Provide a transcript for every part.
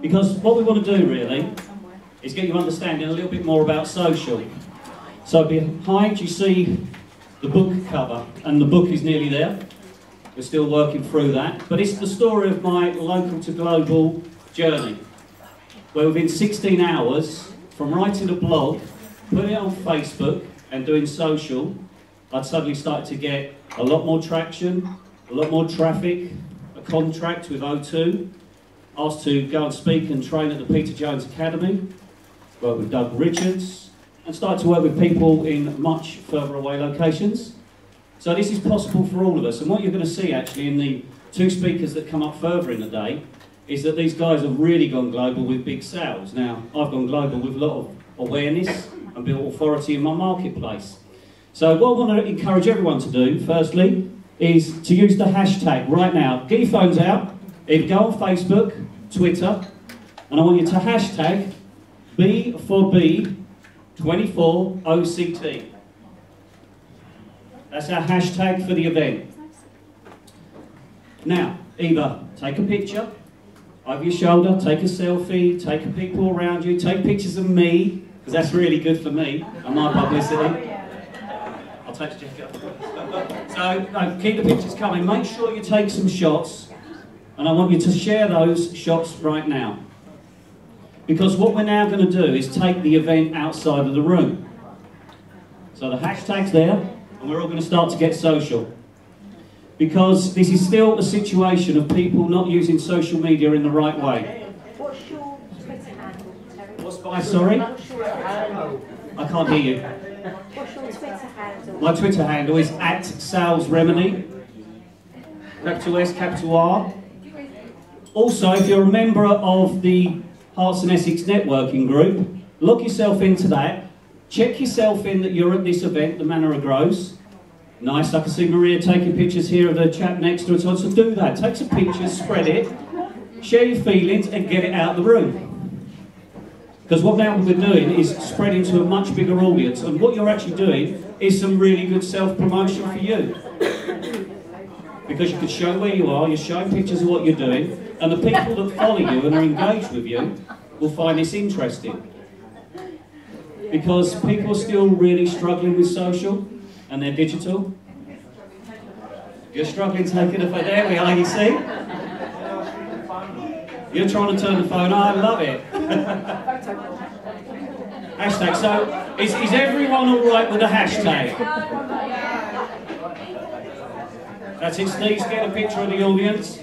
Because what we want to do really is get you understanding a little bit more about social. So behind you see the book cover, and the book is nearly there. We're still working through that. But it's the story of my local to global journey, where within 16 hours, from writing a blog, putting it on Facebook and doing social, I'd suddenly started to get a lot more traction, a lot more traffic, a contract with O2, asked to go and speak and train at the Peter Jones Academy, worked with Doug Richards, and started to work with people in much further away locations. So this is possible for all of us, and what you're going to see actually in the two speakers that come up further in the day is that these guys have really gone global with big sales. Now, I've gone global with a lot of awareness and built authority in my marketplace. So what I want to encourage everyone to do, firstly, is to use the hashtag right now. Get your phones out, either go on Facebook, Twitter, and I want you to hashtag B4B24OCT. That's our hashtag for the event. Now, either take a picture over your shoulder, take a selfie, take a people around you, take pictures of me, because that's really good for me and my publicity. I'll take the jacket off. So, no, keep the pictures coming. Make sure you take some shots, and I want you to share those shots right now. Because what we're now going to do is take the event outside of the room. So the hashtag's there, and we're all going to start to get social. Because this is still a situation of people not using social media in the right way. What's your Twitter handle, Terry? What's my, sorry? I can't hear you. What's your Twitter handle? My Twitter handle is @SalesRemedy. Capital S, capital R. Also, if you're a member of the Hearts and Essex networking group, log yourself into that. Check yourself in that you're at this event, the Manor of Groves. Nice, I can see Maria taking pictures here of the chap next to her, so do that. Take some pictures, spread it, share your feelings and get it out of the room. Because what now we're doing is spreading to a much bigger audience, and what you're actually doing is some really good self-promotion for you. Because you can show where you are, you're showing pictures of what you're doing, and the people that follow you and are engaged with you will find this interesting. Because people are still really struggling with social, and they're digital. You're struggling taking a phone. There we are, you see? You're trying to turn the phone on. I love it. Hashtag. So, is everyone all right with the hashtag? That's it, Steve's getting a picture of the audience.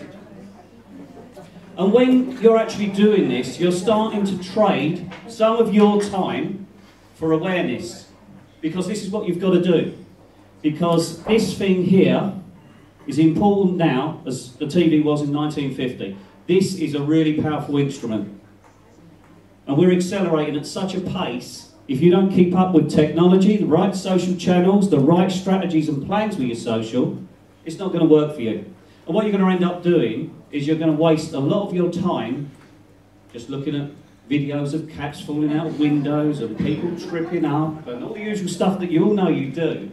And when you're actually doing this, you're starting to trade some of your time for awareness. Because this is what you've got to do. Because this thing here is important now as the TV was in 1950. This is a really powerful instrument. And we're accelerating at such a pace, if you don't keep up with technology, the right social channels, the right strategies and plans with your social, it's not going to work for you. And what you're going to end up doing is you're going to waste a lot of your time just looking at videos of cats falling out of windows and people tripping up and all the usual stuff that you all know you do,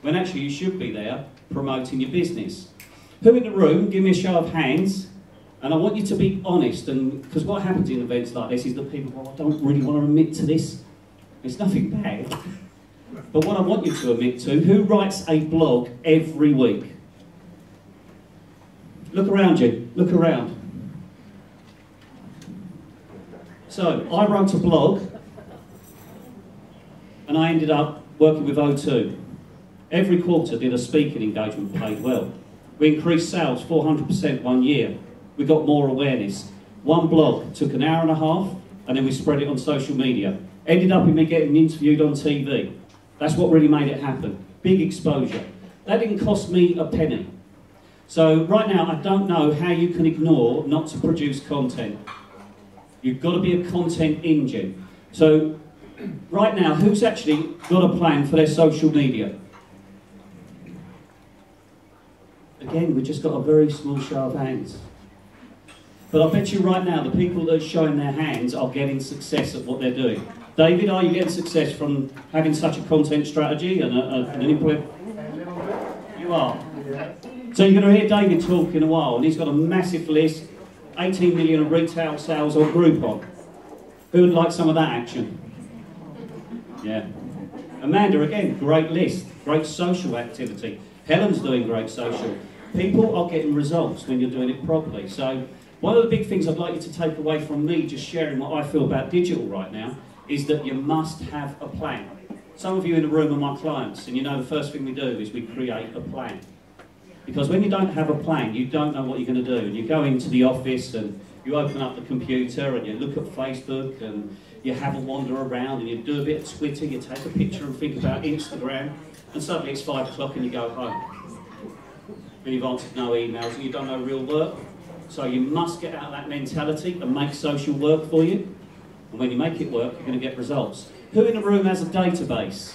when actually you should be there promoting your business. Who in the room, give me a show of hands, and I want you to be honest, and because what happens in events like this is that people go, I don't really want to admit to this. It's nothing bad. But what I want you to admit to, who writes a blog every week? Look around you, look around. So, I wrote a blog, and I ended up working with O2. Every quarter did a speaking engagement, paid well. We increased sales 400% 1 year. We got more awareness. One blog took an hour and a half, and then we spread it on social media. Ended up in me getting interviewed on TV. That's what really made it happen. Big exposure. That didn't cost me a penny. So right now, I don't know how you can ignore not to produce content. You've got to be a content engine. So right now, who's actually got a plan for their social media? Again, we've just got a very small show of hands. But I bet you right now, the people that are showing their hands are getting success at what they're doing. David, are you getting success from having such a content strategy and an implement? You are. So you're going to hear David talk in a while, and he's got a massive list. 18 million of retail sales on Groupon. Who would like some of that action? Yeah. Amanda, again, great list, great social activity. Helen's doing great social. People are getting results when you're doing it properly. So one of the big things I'd like you to take away from me just sharing what I feel about digital right now is that you must have a plan. Some of you in the room are my clients, and you know the first thing we do is we create a plan. Because when you don't have a plan, you don't know what you're going to do. And you go into the office and you open up the computer and you look at Facebook and you have a wander around and you do a bit of Twitter, you take a picture and think about Instagram, and suddenly it's 5 o'clock and you go home. And you've answered no emails and you've done no real work. So you must get out of that mentality and make social work for you. And when you make it work, you're going to get results. Who in the room has a database?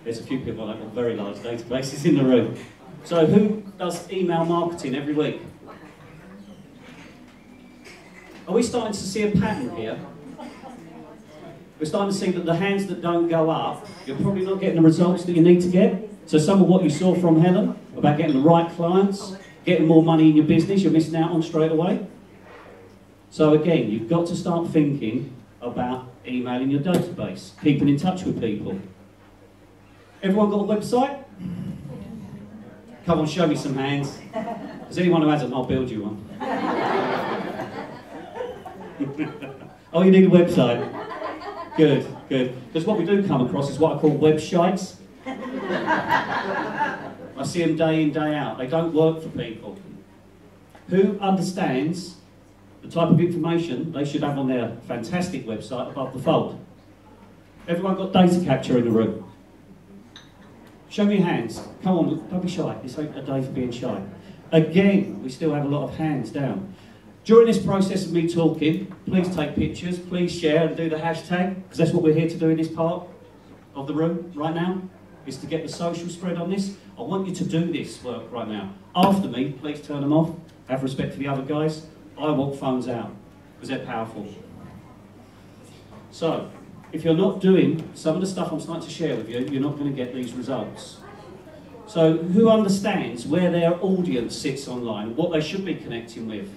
There's a few people that have got very large databases in the room. So who does email marketing every week? Are we starting to see a pattern here? We're starting to see that the hands that don't go up, you're probably not getting the results that you need to get. So some of what you saw from Helen about getting the right clients, getting more money in your business, you're missing out on straight away. So again, you've got to start thinking about emailing your database, keeping in touch with people. Everyone got a website? Come on, show me some hands. Because anyone who hasn't, I'll build you one. Oh, you need a website? Good, good. Because what we do come across is what I call websites. I see them day in, day out. They don't work for people. Who understands the type of information they should have on their fantastic website above the fold? Everyone got data capture in the room? Show me your hands. Come on, don't be shy. This ain't a day for being shy. Again, we still have a lot of hands down. During this process of me talking, please take pictures, please share and do the hashtag, because that's what we're here to do in this part of the room right now, is to get the social spread on this. I want you to do this work right now. After me, please turn them off. Have respect for the other guys. I want phones out, because they're powerful. So, if you're not doing some of the stuff I'm starting to share with you, you're not going to get these results. So, who understands where their audience sits online, what they should be connecting with?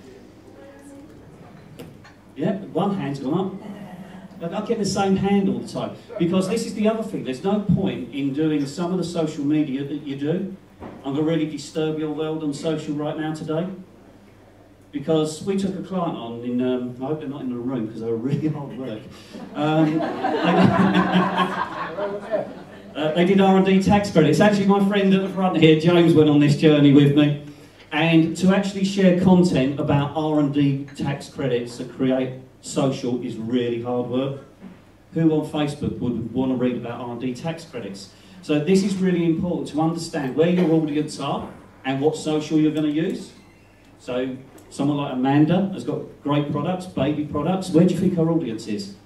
Yeah, one hand's gone up. I get the same hand all the time. Because this is the other thing, there's no point in doing some of the social media that you do. I'm going to really disturb your world on social right now today. Because we took a client on in, I hope they're not in the room because they were really hard work. They did R&D tax credits. Actually, my friend at the front here, James, went on this journey with me. And to actually share content about R&D tax credits that create social is really hard work. Who on Facebook would want to read about R&D tax credits? So this is really important to understand where your audience are and what social you're going to use. So someone like Amanda has got great products, baby products. Where do you think her audience is?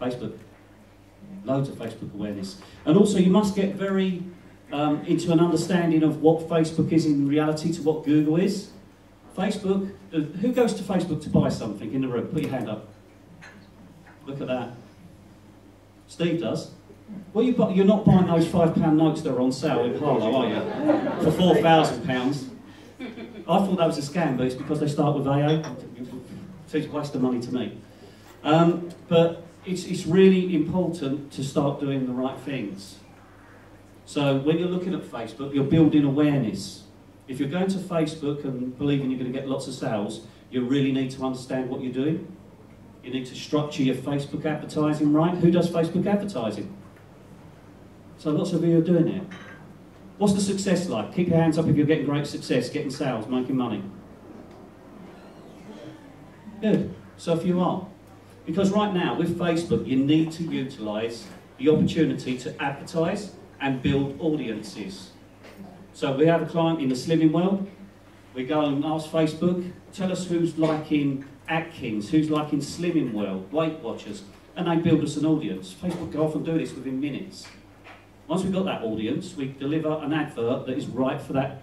Facebook. Loads of Facebook awareness. And also you must get very into an understanding of what Facebook is in reality to what Google is. Facebook, who goes to Facebook to buy something in the room? Put your hand up. Look at that. Steve does. Well, you're not buying those £5 notes that are on sale in Harlow, are you? For £4,000. I thought that was a scam, but it's because they start with AA. So it's a waste of money to me. But it's really important to start doing the right things. So when you're looking at Facebook, you're building awareness. If you're going to Facebook and believing you're going to get lots of sales, you really need to understand what you're doing. You need to structure your Facebook advertising right. Who does Facebook advertising? So lots of you are doing it. What's the success like? Keep your hands up if you're getting great success, getting sales, making money. Good. So if you are. Because right now, with Facebook, you need to utilise the opportunity to advertise and build audiences. So we have a client in the slimming world. We go and ask Facebook, tell us who's liking Atkins, who's liking Slimming World, Weight Watchers, and they build us an audience. Facebook can often do this within minutes. Once we've got that audience, we deliver an advert that is right for that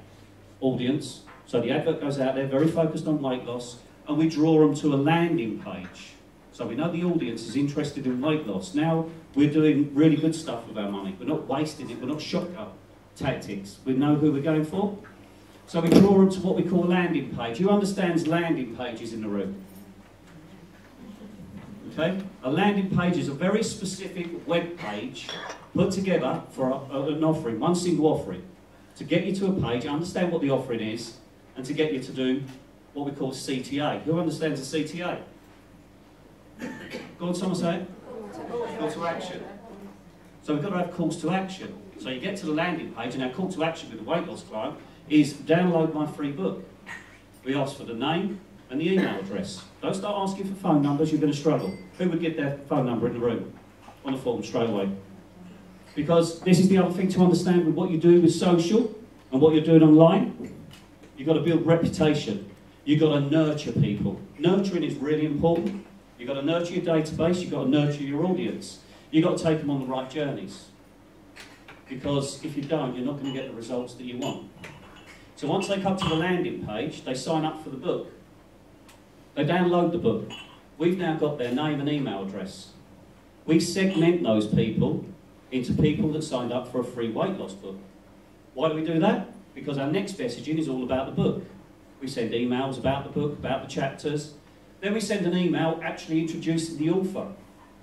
audience. So the advert goes out there, very focused on weight loss, and we draw them to a landing page. So we know the audience is interested in weight loss. Now we're doing really good stuff with our money. We're not wasting it, we're not shotgun tactics. We know who we're going for. So we draw them to what we call a landing page. Who understands landing pages in the room? Okay? A landing page is a very specific web page put together for an offering, one single offering, to get you to a page, understand what the offering is, and to get you to do what we call CTA. Who understands a CTA? Go on, someone say it. Call to action. So we've got to have calls to action. So you get to the landing page, and our call to action with the weight loss client is download my free book. We ask for the name and the email address. Don't start asking for phone numbers, you're going to struggle. Who would get their phone number in the room? On the form straight away. Because this is the other thing to understand with what you do with social and what you're doing online. You've got to build reputation. You've got to nurture people. Nurturing is really important. You've got to nurture your database, you've got to nurture your audience. You've got to take them on the right journeys. Because if you don't, you're not going to get the results that you want. So once they come to the landing page, they sign up for the book. They download the book. We've now got their name and email address. We segment those people into people that signed up for a free weight loss book. Why do we do that? Because our next messaging is all about the book. We send emails about the book, about the chapters. Then we send an email actually introducing the author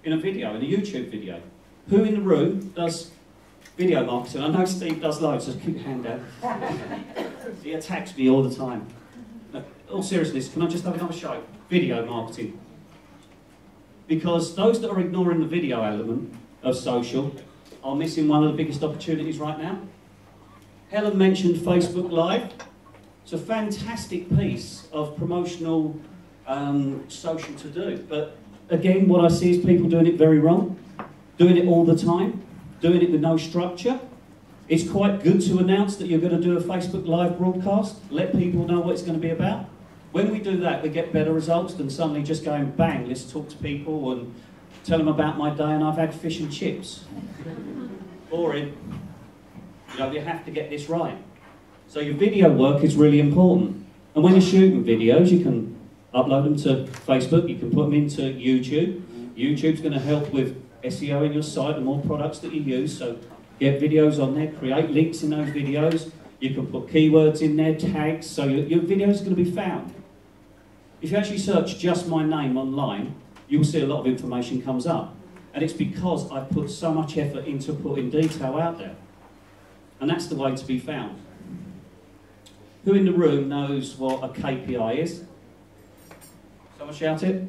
in a video, in a YouTube video. Who in the room does video marketing? I know Steve does loads, so keep your hand down. He attacks me all the time. No, all seriousness, can I just have another show? Video marketing. Because those that are ignoring the video element of social are missing one of the biggest opportunities right now. Helen mentioned Facebook Live. It's a fantastic piece of promotional social to do. But again, what I see is people doing it very wrong. Doing it all the time. Doing it with no structure. It's quite good to announce that you're going to do a Facebook Live broadcast. Let people know what it's going to be about. When we do that, we get better results than suddenly just going, bang, let's talk to people and tell them about my day and I've had fish and chips. Boring. You know, you have to get this right. So your video work is really important. And when you're shooting videos, you can upload them to Facebook, you can put them into YouTube. YouTube's going to help with SEO in your site, the more products that you use. So get videos on there, create links in those videos. You can put keywords in there, tags, so your video is going to be found. If you actually search just my name online, you'll see a lot of information comes up. And it's because I've put so much effort into putting detail out there. And that's the way to be found. Who in the room knows what a KPI is? Someone shout it?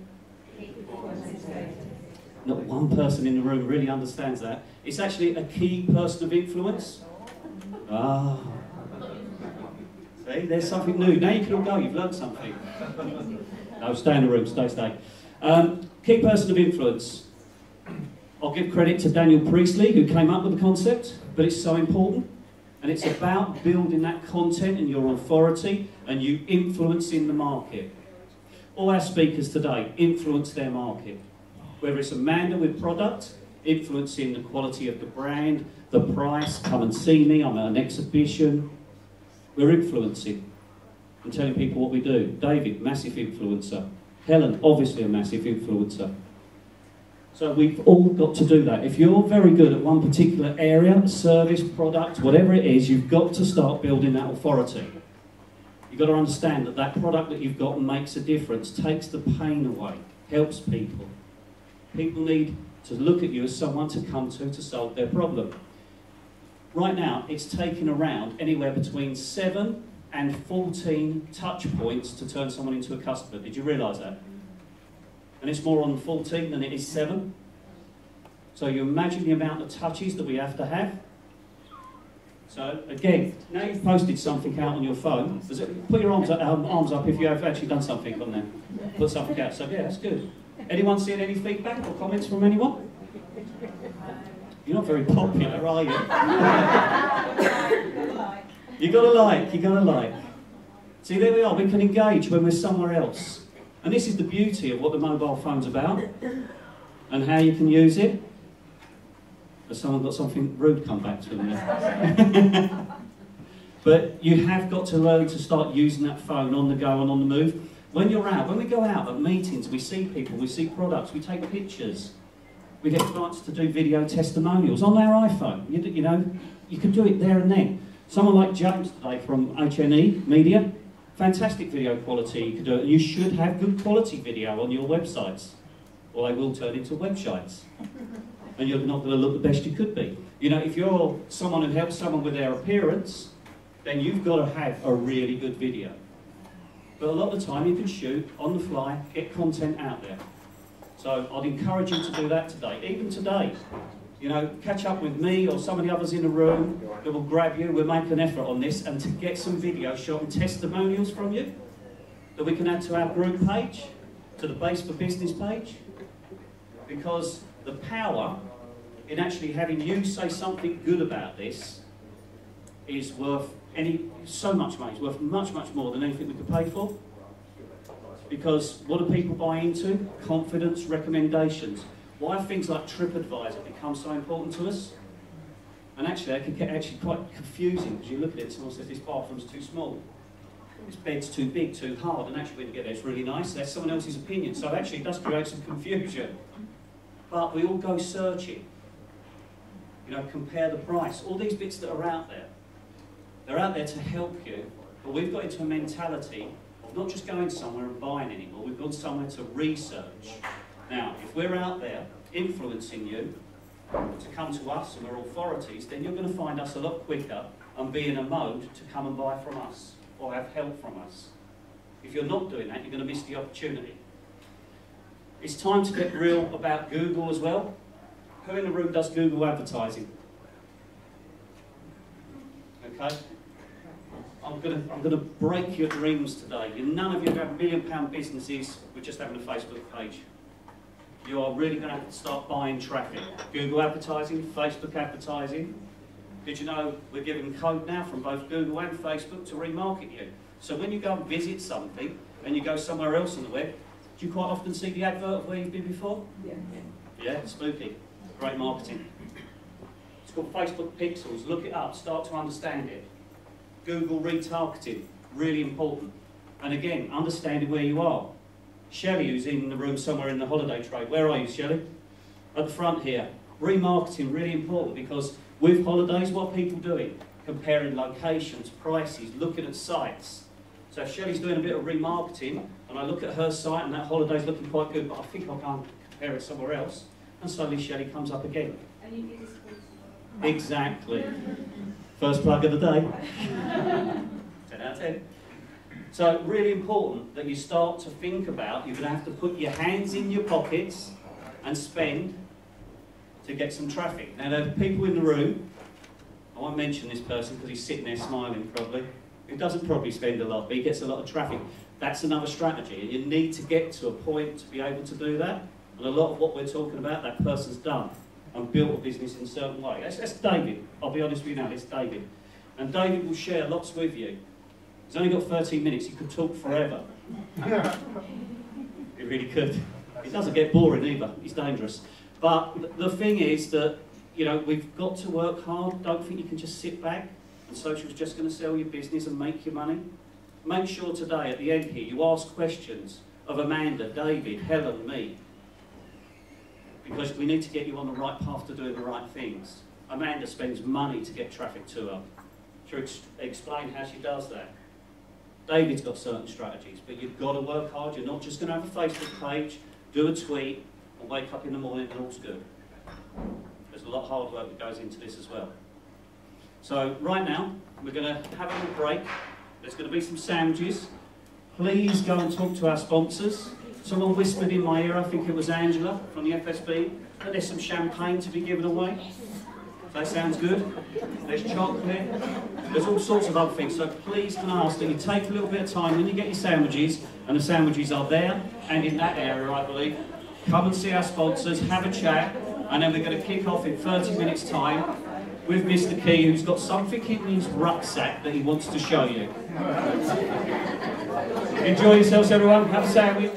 Not one person in the room really understands that. It's actually a key person of influence. Ah. See, there's something new. Now you can all go, you've learned something. No, stay in the room, stay. Key person of influence. I'll give credit to Daniel Priestley, who came up with the concept, but it's so important. And it's about building that content and your authority and you influencing the market. All our speakers today influence their market. Whether it's Amanda with product, influencing the quality of the brand, the price, come and see me, I'm at an exhibition. We're influencing and telling people what we do. David, massive influencer. Helen, obviously a massive influencer. So we've all got to do that. If you're very good at one particular area, service, product, whatever it is, you've got to start building that authority. You've got to understand that that product that you've got makes a difference, takes the pain away, helps people. People need to look at you as someone to come to solve their problem. Right now, it's taking around anywhere between 7 and 14 touch points to turn someone into a customer. Did you realise that? And it's more on 14 than it is 7. So you imagine the amount of touches that we have to have. So again, now you've posted something out on your phone. Put your arms up if you have actually done something on there. Put something out. So yeah, that's good. Anyone seeing any feedback or comments from anyone? You're not very popular, are you? You got to like. See, there we are. We can engage when we're somewhere else. And this is the beauty of what the mobile phone's about and how you can use it. Has someone got something rude come back to them there? But you have got to learn to start using that phone on the go and on the move. When you're out, when we go out at meetings, we see people, we see products, we take pictures. We get clients to do video testimonials on their iPhone. You know, you can do it there and then. Someone like James today from HNE Media, fantastic video quality you can do it, and you should have good quality video on your websites, or they will turn into websites. And you're not going to look the best you could be. You know, if you're someone who helps someone with their appearance, then you've got to have a really good video. But a lot of the time you can shoot on the fly, get content out there. So I'd encourage you to do that today. Even today, you know, catch up with me or some of the others in the room that will grab you. We'll make an effort on this and to get some video shot and testimonials from you that we can add to our group page, to the Base for Business page. Because the power in actually having you say something good about this is worth so much money. It's worth much, much more than anything we could pay for. Because what do people buy into? Confidence, recommendations. Why have things like TripAdvisor become so important to us? And actually, it can get quite confusing because you look at it and someone says this bathroom's too small, this bed's too big, too hard, and actually when you get there it's really nice. That's someone else's opinion. So actually it does create some confusion. But we all go searching. You know, compare the price. All these bits that are out there, they're out there to help you, but we've got into a mentality of not just going somewhere and buying anymore, we've gone somewhere to research. Now, if we're out there influencing you to come to us and we're authorities, then you're going to find us a lot quicker and be in a mode to come and buy from us or have help from us. If you're not doing that, you're going to miss the opportunity. It's time to get real about Google as well. Who in the room does Google advertising? Okay. I'm gonna break your dreams today. None of you have £1 million businesses with just having a Facebook page. You are really going to have to start buying traffic. Google advertising, Facebook advertising. Did you know we're giving code now from both Google and Facebook to remarket you? So when you go and visit something and you go somewhere else on the web, do you quite often see the advert of where you've been before? Yeah. Yeah, spooky. Great marketing. It's called Facebook Pixels. Look it up, start to understand it. Google retargeting, really important. And again, understanding where you are. Shelley, who's in the room somewhere in the holiday trade. Where are you, Shelley? At the front here. Remarketing, really important, because with holidays, what are people doing? Comparing locations, prices, looking at sites. So if Shelley's doing a bit of remarketing, and I look at her site and that holiday's looking quite good, but I think I can't compare it somewhere else, and suddenly Shelley comes up again. And you get this. Exactly. First plug of the day. 10 out of 10. So really important that you start to think about, you're going to have to put your hands in your pockets and spend to get some traffic. Now there are people in the room, I won't mention this person because he's sitting there smiling probably, he doesn't probably spend a lot, but he gets a lot of traffic. That's another strategy, and you need to get to a point to be able to do that. And a lot of what we're talking about, that person's done and built a business in a certain way. That's David. I'll be honest with you now, it's David. And David will share lots with you. He's only got 13 minutes, he could talk forever. He really could. He doesn't get boring either, he's dangerous. But the thing is that, you know, we've got to work hard. Don't think you can just sit back and social's just going to sell your business and make your money. Make sure today, at the end here, you ask questions of Amanda, David, Helen, me. Because we need to get you on the right path to doing the right things. Amanda spends money to get traffic to her. She'll explain how she does that. David's got certain strategies, but you've got to work hard. You're not just going to have a Facebook page, do a tweet, and wake up in the morning and all's good. There's a lot of hard work that goes into this as well. So right now, we're going to have a little break. There's going to be some sandwiches. Please go and talk to our sponsors. Someone whispered in my ear, I think it was Angela from the FSB, that there's some champagne to be given away. That sounds good. There's chocolate. There's all sorts of other things. So please can I ask that you take a little bit of time when you get your sandwiches, and the sandwiches are there and in that area, I believe. Come and see our sponsors, have a chat, and then we're going to kick off in 30 minutes' time with Mr. Key, who's got something in his rucksack that he wants to show you. Enjoy yourselves, everyone. Have a sandwich.